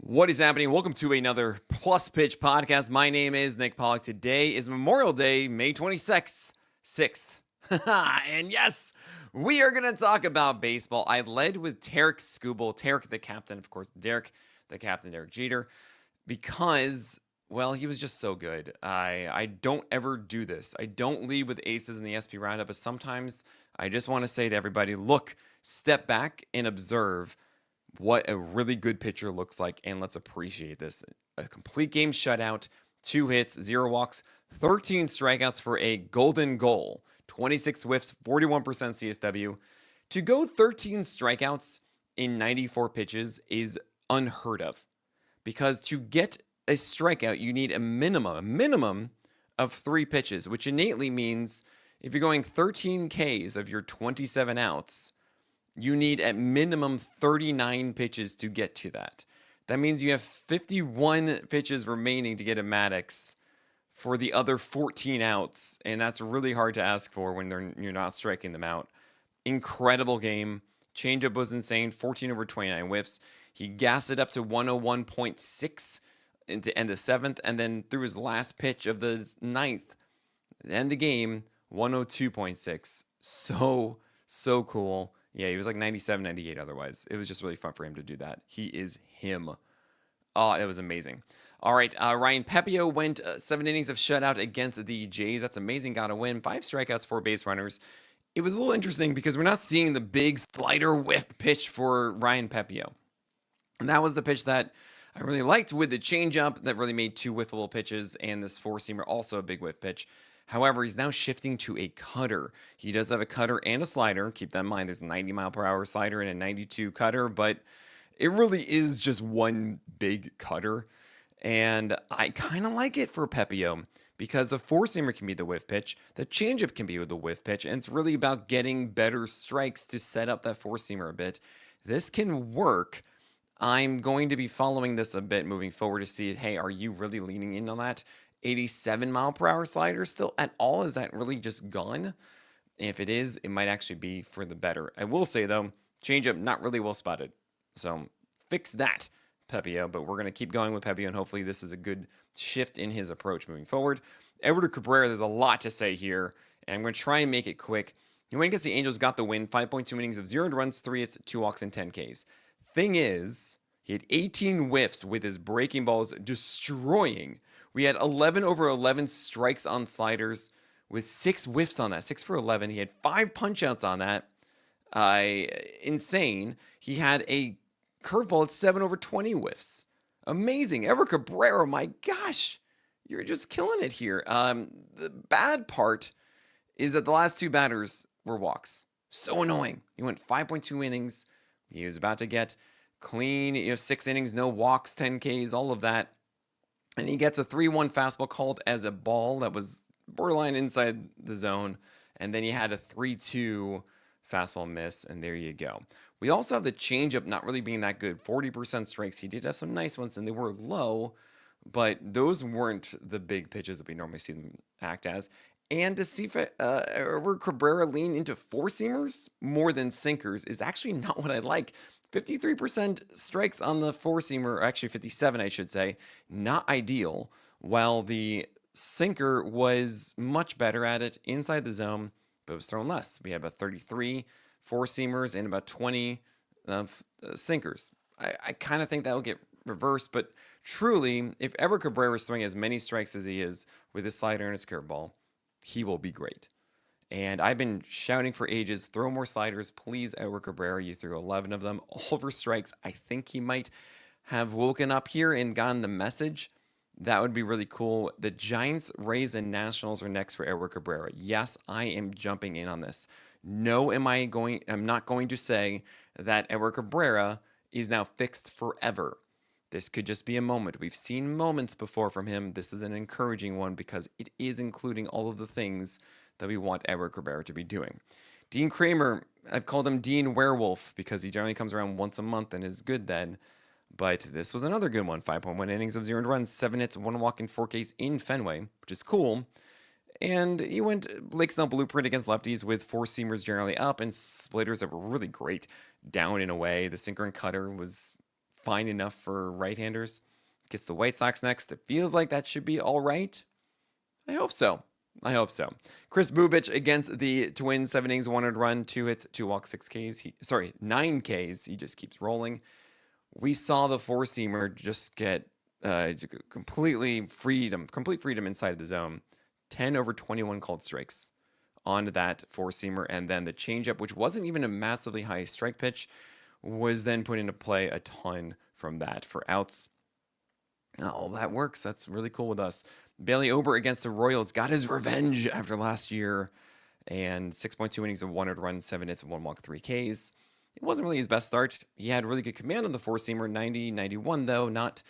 What is happening? Welcome to another Plus Pitch podcast. My name is Nick Pollack. Today is Memorial Day, May 26th. 6th. And yes, we are going to talk about baseball. I led with Tarek Skubal, Tarek the captain, of course, Derek the captain, Derek Jeter, because, well, he was just so good. I don't ever do this. I don't lead with aces in the SP roundup, but sometimes I just want to say to everybody, look, step back and observe what a really good pitcher looks like, and let's appreciate this. A complete game shutout, 2 hits, 0 walks, 13 strikeouts for a golden goal, 26 whiffs, 41% CSW. To go 13 strikeouts in 94 pitches is unheard of, because to get a strikeout, you need a minimum of 3 pitches, which innately means if you're going 13 Ks of your 27 outs, you need at minimum 39 pitches to get to that. That means you have 51 pitches remaining to get a Maddox for the other 14 outs, and that's really hard to ask for when you're not striking them out. Incredible game. Changeup was insane, 14 over 29 whiffs. He gassed it up to 101.6 to end the 7th, and then threw his last pitch of the 9th to end the game, 102.6. So cool. Yeah, he was like 97, 98 otherwise. It was just really fun for him to do that. He is him. Oh, it was amazing. All right, Ryan Pepiot went 7 innings of shutout against the Jays. That's amazing. Got a win. 5 strikeouts, 4 base runners. It was a little interesting because we're not seeing the big slider whiff pitch for Ryan Pepiot. And that was the pitch that I really liked with the changeup that really made 2 whiffable pitches, and this 4-seamer, also a big whiff pitch. However, he's now shifting to a cutter. He does have a cutter and a slider. Keep that in mind. There's a 90-mile-per-hour slider and a 92 cutter, but it really is just one big cutter. And I kind of like it for Pepiot because the 4-seamer can be the whiff pitch. The changeup can be the whiff pitch, and it's really about getting better strikes to set up that 4-seamer a bit. This can work. I'm going to be following this a bit moving forward to see, hey, are you really leaning in on that 87-mile-per-hour slider still at all? Is that really just gone? If it is, it might actually be for the better. I will say, though, changeup not really well spotted. So fix that, Pepiot. But we're going to keep going with Pepiot, and hopefully this is a good shift in his approach moving forward. Edward Cabrera, there's a lot to say here, and I'm going to try and make it quick. He went against the Angels, got the win, 5.2 innings of 0 runs, 3 hits, 2 walks, and 10 Ks. Thing is, he had 18 whiffs with his breaking balls destroying. We had 11 over 11 strikes on sliders with 6 whiffs on that, 6 for 11. He had 5 punch-outs on that. Insane. He had a curveball at 7 over 20 whiffs. Amazing. Edward Cabrera, my gosh, you're just killing it here. The bad part is that the last 2 batters were walks. So annoying. He went 5.2 innings. He was about to get clean, 6 innings, no walks, 10 Ks, all of that. And he gets a 3-1 fastball called as a ball that was borderline inside the zone. And then he had a 3-2 fastball miss, and there you go. We also have the changeup not really being that good. 40% strikes. He did have some nice ones, and they were low, but those weren't the big pitches that we normally see them act as. And to see if Cabrera lean into 4-seamers more than sinkers is actually not what I like. 53% strikes on the 4-seamer, or actually 57, I should say, not ideal, while the sinker was much better at it inside the zone, but it was thrown less. We had about 33 4-seamers and about 20 sinkers. I kind of think that will get reversed, but truly, if ever Cabrera is throwing as many strikes as he is with his slider and his curveball, he will be great. And I've been shouting for ages, throw more sliders, please, Edward Cabrera. You threw 11 of them, all for strikes. I think he might have woken up here and gotten the message. That would be really cool. The Giants, Rays, and Nationals are next for Edward Cabrera. Yes, I am jumping in on this. No, I'm not going to say that Edward Cabrera is now fixed forever. This could just be a moment. We've seen moments before from him. This is an encouraging one because it is including all of the things that we want Edward Cabrera to be doing. Dean Kramer, I've called him Dean Werewolf because he generally comes around once a month and is good then. But this was another good one. 5.1 innings of 0 runs, 7 hits, 1 walk, and 4 Ks in Fenway, which is cool. And he went Blake Snell blueprint against lefties with 4-seamers generally up and splitters that were really great down and away. The sinker and cutter was fine enough for right-handers. Gets the White Sox next. It feels like that should be all right. I hope so. Chris Bubich against the Twins, 7 innings, 1 earned run, 2 hits, 2 walks, 9 Ks. He just keeps rolling. We saw the four-seamer just get complete freedom inside of the zone. 10 over 21 called strikes on that four-seamer, and then the changeup, which wasn't even a massively high strike pitch, was then put into play a ton from that for outs. Oh, that works. That's really cool with us. Bailey Ober against the Royals got his revenge after last year, and 6.2 innings of 1 earned run, 7 hits, 1 walk, 3 Ks. It wasn't really his best start. He had really good command on the four-seamer, 90, 91 though, not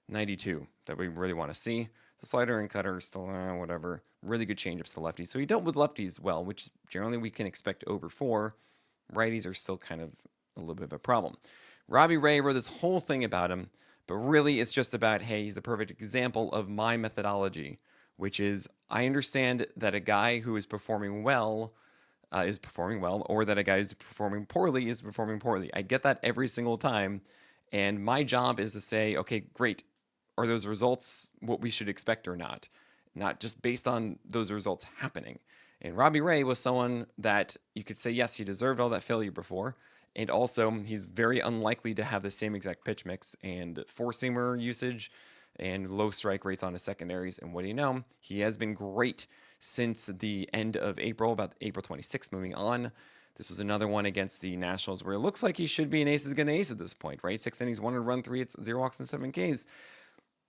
92 that we really want to see. The slider and cutter still, whatever. Really good changeups to lefties. So he dealt with lefties well, which generally we can expect over for. Righties are still kind of a little bit of a problem. Robbie Ray wrote this whole thing about him, but really it's just about, hey, he's the perfect example of my methodology, which is I understand that a guy who is performing well, or that a guy who's performing poorly is performing poorly. I get that every single time, and my job is to say, okay, great. Are those results what we should expect or not? Not just based on those results happening. And Robbie Ray was someone that you could say, yes, he deserved all that failure before. And also, he's very unlikely to have the same exact pitch mix and four-seamer usage and low strike rates on his secondaries. And what do you know? He has been great since the end of April, about April 26th, moving on. This was another one against the Nationals where it looks like he should be an ace is going to ace at this point, right? 6 innings, 1 earned run, 3 hits, 0 walks, and 7 Ks.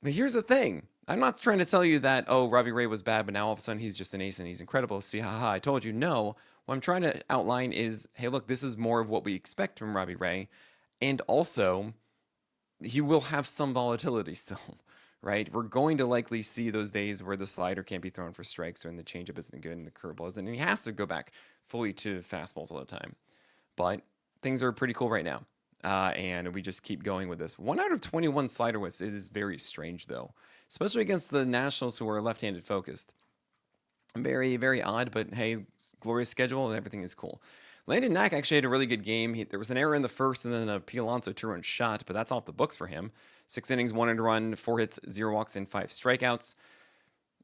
But here's the thing. I'm not trying to tell you that, oh, Robbie Ray was bad, but now all of a sudden he's just an ace and he's incredible. See, haha, I told you. No, what I'm trying to outline is, hey, look, this is more of what we expect from Robbie Ray. And also, he will have some volatility still, right? We're going to likely see those days where the slider can't be thrown for strikes or the changeup isn't good and the curveball isn't. And he has to go back fully to fastballs all the time. But things are pretty cool right now. And we just keep going with this. 1 out of 21 slider whiffs. It is very strange, though, especially against the Nationals who are left-handed focused. Very, very odd, but hey, glorious schedule and everything is cool. Landon Knack actually had a really good game. There was an error in the first and then a P. Alonso 2-run shot, but that's off the books for him. 6 innings, 1 earned run, 4 hits, 0 walks, and 5 strikeouts.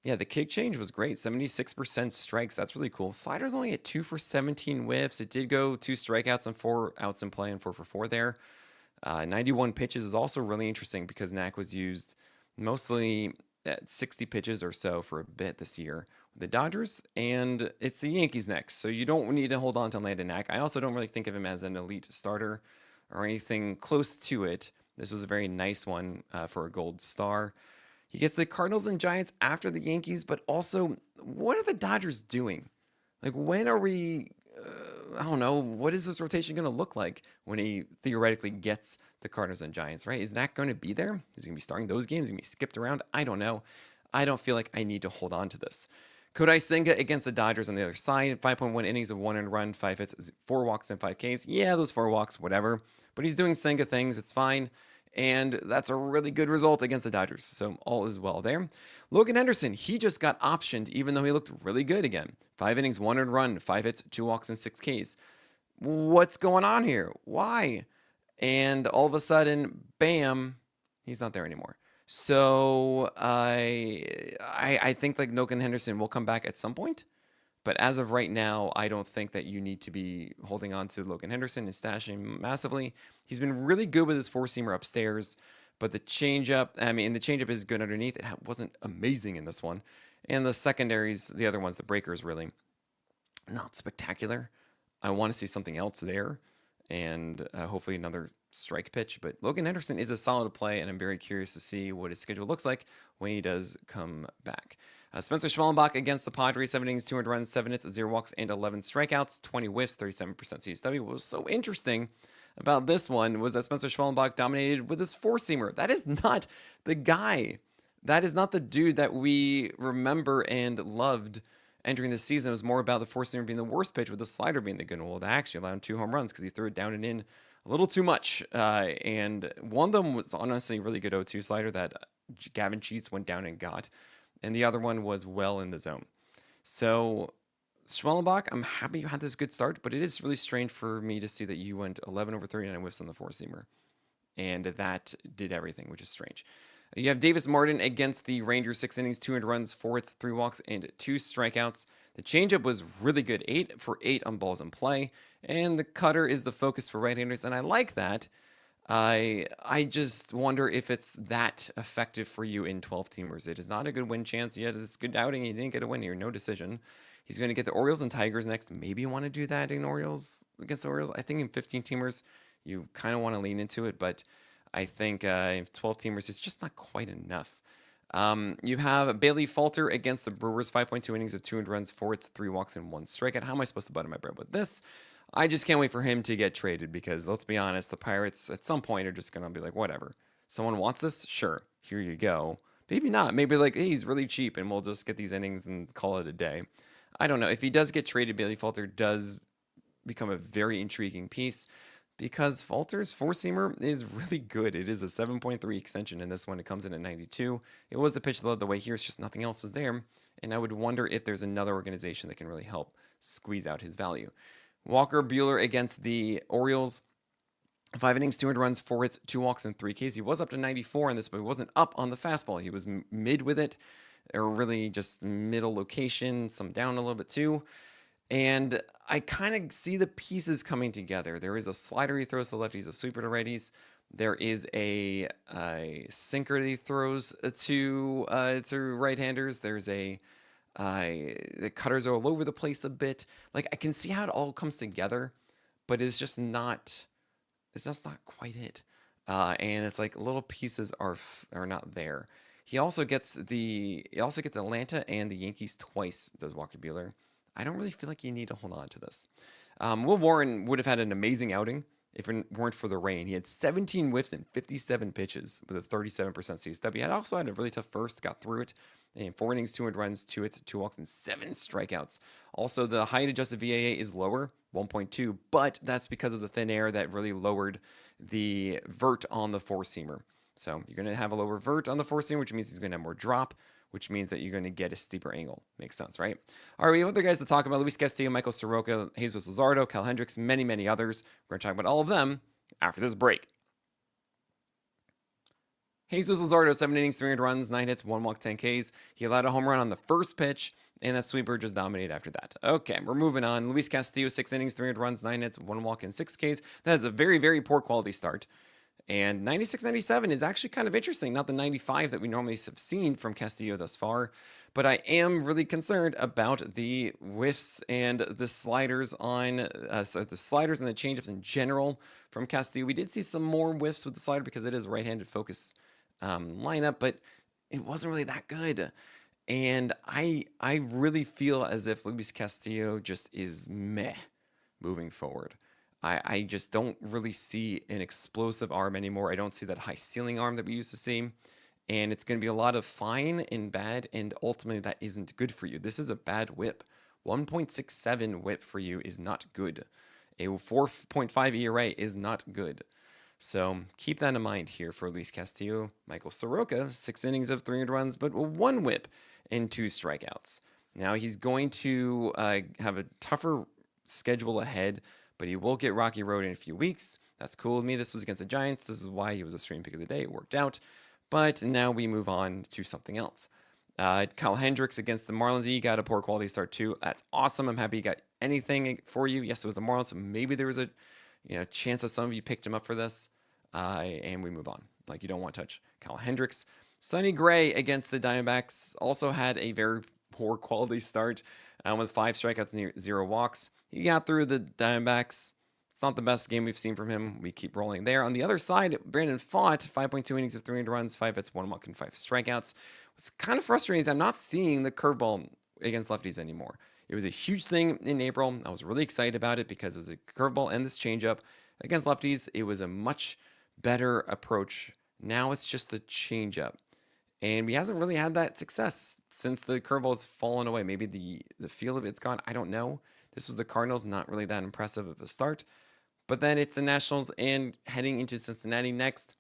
Yeah, the kick change was great. 76% strikes. That's really cool. Slider's only at 2 for 17 whiffs. It did go 2 strikeouts and 4 outs in play and 4 for 4 there. 91 pitches is also really interesting because Knack was used mostly at 60 pitches or so for a bit this year with the Dodgers, and it's the Yankees next. So you don't need to hold on to Landon Knack. I also don't really think of him as an elite starter or anything close to it. This was a very nice one for a gold star. He gets the Cardinals and Giants after the Yankees, but also, what are the Dodgers doing? Like, when are we, I don't know, what is this rotation going to look like when he theoretically gets the Cardinals and Giants, right? Is that going to be there? Is he going to be starting those games? Is he going to be skipped around? I don't know. I don't feel like I need to hold on to this. Kodai Senga against the Dodgers on the other side, 5.1 innings of 1 earned run, 5 hits, 4 walks, and 5 Ks. Yeah, those 4 walks, whatever. But he's doing Senga things. It's fine. And that's a really good result against the Dodgers. So all is well there. Logan Henderson, he just got optioned even though he looked really good again. 5 innings, 1 earned run, 5 hits, 2 walks, and 6 Ks. What's going on here? Why? And all of a sudden, bam, he's not there anymore. So I think like Logan Henderson will come back at some point. But as of right now, I don't think that you need to be holding on to Logan Henderson and stashing him massively. He's been really good with his four-seamer upstairs, but the changeup is good underneath. It wasn't amazing in this one. And the secondaries, the other ones, the breakers, really not spectacular. I want to see something else there and hopefully another strike pitch. But Logan Henderson is a solid play, and I'm very curious to see what his schedule looks like when he does come back. Spencer Schwellenbach against the Padres, 7 innings, 200 runs, 7 hits, 0 walks, and 11 strikeouts, 20 whiffs, 37% CSW. What was so interesting about this one was that Spencer Schwellenbach dominated with his four-seamer. That is not the guy. That is not the dude that we remember and loved entering the season. It was more about the four-seamer being the worst pitch with the slider being the good one. Well, they actually allowed him 2 home runs because he threw it down and in a little too much. And one of them was honestly a really good 0-2 slider that Gavin Cheats went down and got. And the other one was well in the zone. So, Schwellenbach, I'm happy you had this good start, but it is really strange for me to see that you went 11 over 39 whiffs on the four-seamer. and that did everything, which is strange. You have Davis Martin against the Rangers, 6 innings, 2 runs, 4 hits, 3 walks, and 2 strikeouts. The changeup was really good, 8 for 8 on balls in play, and the cutter is the focus for right-handers, and I like that. I just wonder if it's that effective for you in 12-teamers. It is not a good win chance. You had this good outing, you didn't get a win here, no decision. He's going to get the Orioles and Tigers next. Maybe you want to do that in Orioles against the Orioles. I think in 15-teamers, you kind of want to lean into it, but I think in 12-teamers, it's just not quite enough. You have Bailey Falter against the Brewers, 5.2 innings of 2 runs, 4 hits, 3 walks, and 1 strikeout. How am I supposed to butter my bread with this? I just can't wait for him to get traded because, let's be honest, the Pirates at some point are just going to be like, whatever. Someone wants this? Sure. Here you go. Maybe not. Maybe like, hey, he's really cheap and we'll just get these innings and call it a day. I don't know. If he does get traded, Bailey Falter does become a very intriguing piece because Falter's four-seamer is really good. It is a 7.3 extension in this one. It comes in at 92. It was the pitch that led the way here. It's just nothing else is there. And I would wonder if there's another organization that can really help squeeze out his value. Walker Buehler against the Orioles. 5 innings, 2 runs, 4 hits, 2 walks, and 3 Ks. He was up to 94 in this, but he wasn't up on the fastball. He was mid with it, or really just middle location, some down a little bit too. And I kind of see the pieces coming together. There is a slider he throws to lefties, a sweeper to righties. There is a sinker that he throws to right-handers. There's the cutters are all over the place a bit. Like, I can see how it all comes together, but it's just not quite it. And it's like little pieces are not there. He also gets Atlanta and the Yankees twice, does Walker Buehler. I don't really feel like you need to hold on to this. Will Warren would have had an amazing outing if it weren't for the rain. He had 17 whiffs and 57 pitches with a 37% CSW. He also had a really tough first, got through it. And 4 innings, 2 runs, 2 hits, 2 walks, and 7 strikeouts. Also, the height adjusted VAA is lower, 1.2, but that's because of the thin air that really lowered the vert on the four-seamer. So you're going to have a lower vert on the four-seamer, which means he's going to have more drop, which means that you're going to get a steeper angle. Makes sense, right? All right, we have other guys to talk about. Luis Castillo, Michael Soroka, Jesus Luzardo, Cal Hendricks, many, many others. We're going to talk about all of them after this break. Jesus Luzardo, 7 innings, 3 runs, 9 hits, 1 walk, 10 Ks. He allowed a home run on the first pitch, and that sweeper just dominated after that. Okay, we're moving on. Luis Castillo, 6 innings, 3 runs, 9 hits, 1 walk, and 6 Ks. That is a very, very poor quality start. And 96-97 is actually kind of interesting, not the 95 that we normally have seen from Castillo thus far. But I am really concerned about the whiffs and the sliders the sliders and the changeups in general from Castillo. We did see some more whiffs with the slider because it is a right-handed focus lineup, but it wasn't really that good. And I really feel as if Luis Castillo just is meh moving forward. I just don't really see an explosive arm anymore. I don't see that high ceiling arm that we used to see. And it's going to be a lot of fine and bad, and ultimately that isn't good for you. This is a bad whip. 1.67 whip for you is not good. A 4.5 ERA is not good. So keep that in mind here for Luis Castillo. Michael Soroka, 6 innings of 3 runs, but 1 whip and 2 strikeouts. Now he's going to have a tougher schedule ahead, but he will get Rocky Road in a few weeks. That's cool with me. This was against the Giants. This is why he was a stream pick of the day. It worked out. But now we move on to something else. Kyle Hendricks against the Marlins. He got a poor quality start too. That's awesome. I'm happy he got anything for you. Yes, it was the Marlins, so maybe there was a chance that some of you picked him up for this. And we move on. Like, you don't want to touch Kyle Hendricks. Sonny Gray against the Diamondbacks also had a very poor quality start with 5 strikeouts and 0 walks. He got through the Diamondbacks. It's not the best game we've seen from him. We keep rolling there. On the other side, Brandon Pfaadt, 5.2 innings of 3 runs, 5 hits, 1 walk, and 5 strikeouts. What's kind of frustrating is I'm not seeing the curveball against lefties anymore. It was a huge thing in April. I was really excited about it because it was a curveball and this changeup. Against lefties, it was a much better approach. Now it's just the changeup. And he hasn't really had that success since the curveball has fallen away. Maybe the feel of it's gone. I don't know. This was the Cardinals, not really that impressive of a start. But then it's the Nationals and heading into Cincinnati next.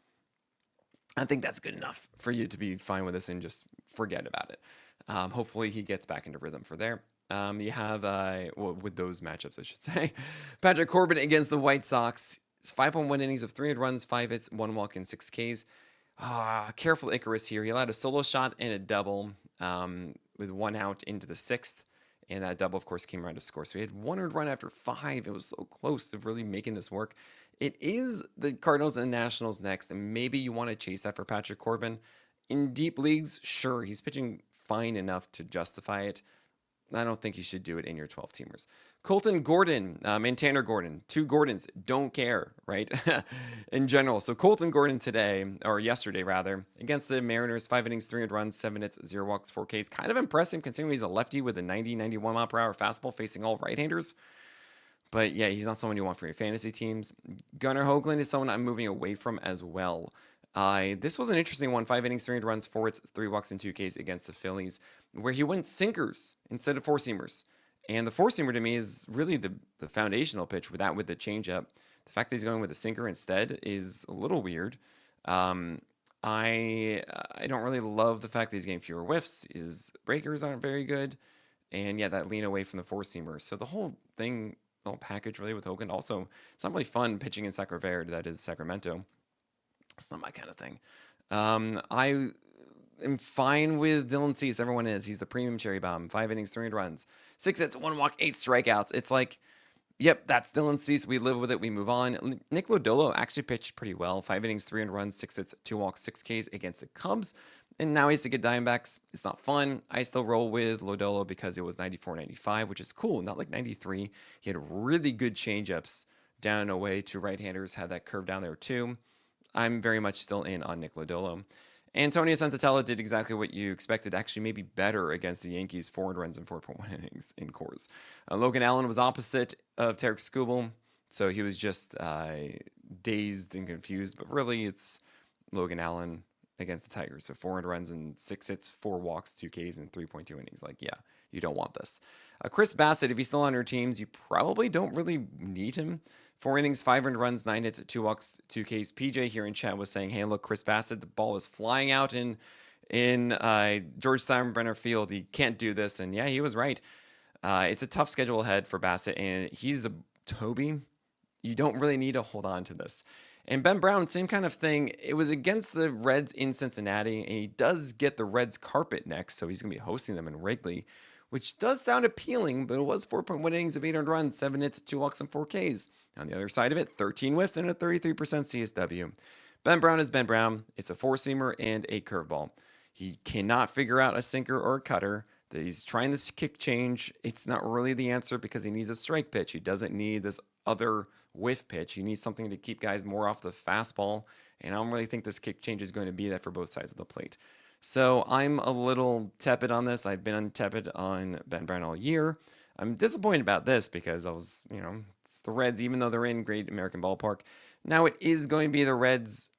I think that's good enough for you to be fine with this and just forget about it. Hopefully he gets back into rhythm for there. You have, with those matchups, I should say, Patrick Corbin against the White Sox. It's 5.1 innings of 300 runs, 5 hits, 1 walk, and 6 Ks. Careful Icarus here. He allowed a solo shot and a double with 1 out into the 6th. And that double, of course, came around to score. So he had 1 earned run after 5. It was so close to really making this work. It is the Cardinals and Nationals next, and maybe you want to chase that for Patrick Corbin. In deep leagues, sure, he's pitching fine enough to justify it. I don't think you should do it in your 12-teamers. Colton Gordon and Tanner Gordon, 2 Gordons, don't care, right? In general. So Colton Gordon today, or yesterday rather, against the Mariners, 5 innings, 300 runs, 7 hits, 0 walks, 4 Ks. Kind of impressive considering he's a lefty with a 90, 91 mile per hour fastball facing all right-handers. But yeah, he's not someone you want for your fantasy teams. Gunnar Hoagland is someone I'm moving away from as well. This was an interesting one. 5 innings, 300 runs, 4 hits, 3 walks, and 2 Ks against the Phillies, where he went sinkers instead of 4-seamers. And the 4-seamer to me is really the foundational pitch with the changeup. The fact that he's going with a sinker instead is a little weird. I don't really love the fact that he's getting fewer whiffs. His breakers aren't very good. And yeah, that lean away from the 4-seamer. So the whole package really with Hogan. Also, it's not really fun pitching in Sacro Verde, that is Sacramento. It's not my kind of thing. I am fine with Dylan Cease. Everyone is. He's the premium cherry bomb. 5 innings, 300 runs, 6 hits, 1 walk, 8 strikeouts. It's like, yep, that's Dylan Cease. We live with it. We move on. Nick Lodolo actually pitched pretty well. 5 innings, 300 runs, 6 hits, 2 walks, 6 Ks against the Cubs. And now he's to get Diamondbacks. It's not fun. I still roll with Lodolo because it was 94, 95, which is cool. Not like 93. He had really good changeups down and away to right-handers. Had that curve down there too. I'm very much still in on Nick Lodolo. Antonio Sensatella did exactly what you expected, actually maybe better against the Yankees, 400 runs and 4.1 innings in cores. Logan Allen was opposite of Tarek Skubal, so he was just dazed and confused, but really it's Logan Allen against the Tigers. So 400 runs and 6 hits, 4 walks, 2 Ks, and 3.2 innings. Like, yeah, you don't want this. Chris Bassett, if he's still on your teams, you probably don't really need him. 4 innings, 500 runs, 9 hits, 2 walks, 2 Ks. PJ here in chat was saying, hey, look, Chris Bassett, the ball is flying out in George Steinbrenner Field. He can't do this. And yeah, he was right. It's a tough schedule ahead for Bassett, and he's a Toby. You don't really need to hold on to this. And Ben Brown, same kind of thing. It was against the Reds in Cincinnati, and he does get the Reds carpet next, so he's going to be hosting them in Wrigley, which does sound appealing, but it was 4.1 innings of 800 runs, 7 hits, 2 walks, and 4 Ks. On the other side of it, 13 whiffs and a 33% CSW. Ben Brown is Ben Brown. It's a 4-seamer and a curveball. He cannot figure out a sinker or a cutter. He's trying this kick change. It's not really the answer because he needs a strike pitch. He doesn't need this other whiff pitch. He needs something to keep guys more off the fastball, and I don't really think this kick change is going to be that for both sides of the plate. So I'm a little tepid on this. I've been tepid on Ben Brown all year. I'm disappointed about this because I was, it's the Reds, even though they're in Great American Ballpark. Now it is going to be the Reds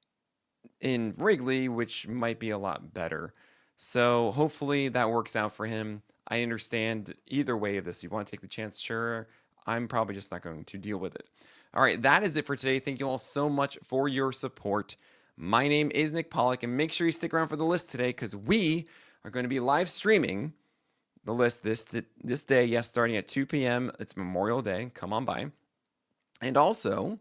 in Wrigley, which might be a lot better. So hopefully that works out for him. I understand either way of this. You want to take the chance? Sure. I'm probably just not going to deal with it. All right, that is it for today. Thank you all so much for your support. My name is Nick Pollack, and make sure you stick around for the list today because we are going to be live streaming the list this day. Yes, starting at 2 p.m. It's Memorial Day. Come on by. And also,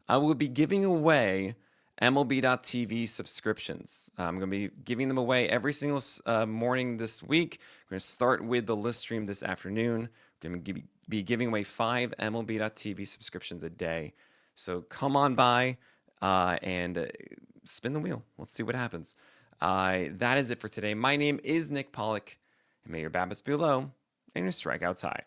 I will be giving away MLB.TV subscriptions. I'm going to be giving them away every single morning this week. We're going to start with the list stream this afternoon. We're going to be giving away 5 MLB.TV subscriptions a day. So come on by and spin the wheel. Let's see what happens. That is it for today. My name is Nick Pollack, and may your BABIPs be low and your strikeouts high.